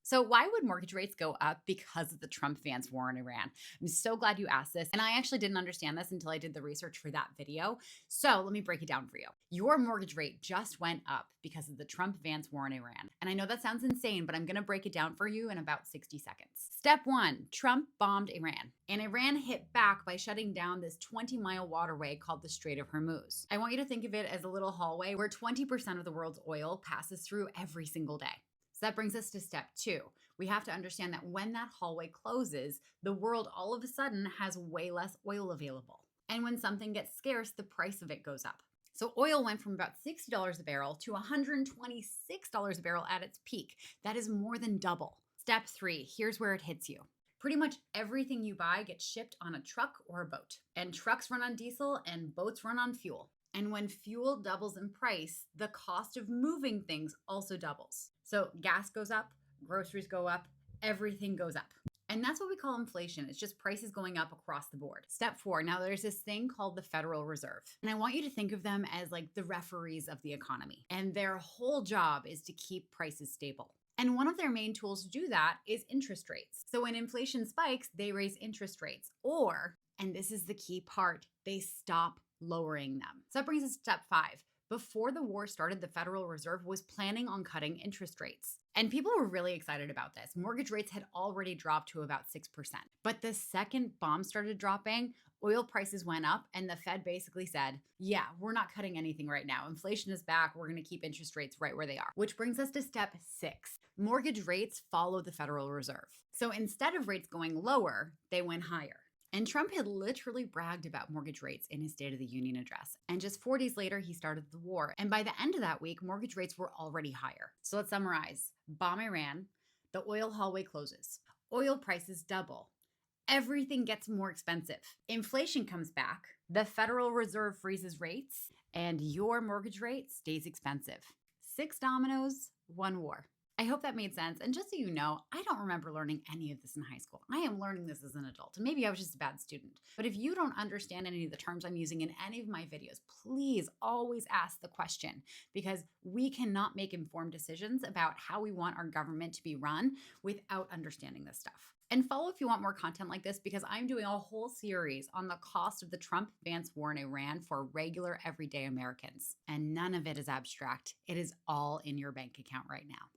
So, why would mortgage rates go up because of the Trump-Vance war in Iran? I'm so glad you asked this. And I actually didn't understand this until I did the research for that video. So, let me break it down for you. Your mortgage rate just went up because of the Trump-Vance war in Iran. And I know that sounds insane, but I'm going to break it down for you in about 60 seconds. Step one, Trump bombed Iran. And Iran hit back by shutting down this 20-mile waterway called the Strait of Hormuz. I want you to think of it as a little hallway where 20% of the world's oil passes through every single day. So that brings us to step two. We have to understand that when that hallway closes, the world all of a sudden has way less oil available. And when something gets scarce, the price of it goes up. So oil went from about $60 a barrel to $126 a barrel at its peak. That is more than double. Step three, here's where it hits you. Pretty much everything you buy gets shipped on a truck or a boat. And trucks run on diesel and boats run on fuel. And when fuel doubles in price, the cost of moving things also doubles. So gas goes up, groceries go up, everything goes up. And that's what we call inflation. It's just prices going up across the board. Step four, now there's this thing called the Federal Reserve. And I want you to think of them as like the referees of the economy. And their whole job is to keep prices stable. And one of their main tools to do that is interest rates. So when inflation spikes, they raise interest rates. Or, and this is the key part, they stop lowering them. So that brings us to step five. Before the war started, the Federal Reserve was planning on cutting interest rates. And people were really excited about this. Mortgage rates had already dropped to about 6%. But the second bombs started dropping, oil prices went up, and the Fed basically said, yeah, we're not cutting anything right now. Inflation is back. We're going to keep interest rates right where they are. Which brings us to step six. Mortgage rates follow the Federal Reserve. So instead of rates going lower, they went higher. And Trump had literally bragged about mortgage rates in his State of the Union address. And just 4 days later, he started the war. And by the end of that week, mortgage rates were already higher. So let's summarize. Bomb Iran, the oil hallway closes. Oil prices double. Everything gets more expensive. Inflation comes back. The Federal Reserve freezes rates. And your mortgage rate stays expensive. 6 dominoes, 1 war. I hope that made sense. And just so you know, I don't remember learning any of this in high school. I am learning this as an adult. And maybe I was just a bad student. But if you don't understand any of the terms I'm using in any of my videos, please always ask the question, because we cannot make informed decisions about how we want our government to be run without understanding this stuff. And follow if you want more content like this, because I'm doing a whole series on the cost of the Trump-Vance war in Iran for regular everyday Americans. And none of it is abstract. It is all in your bank account right now.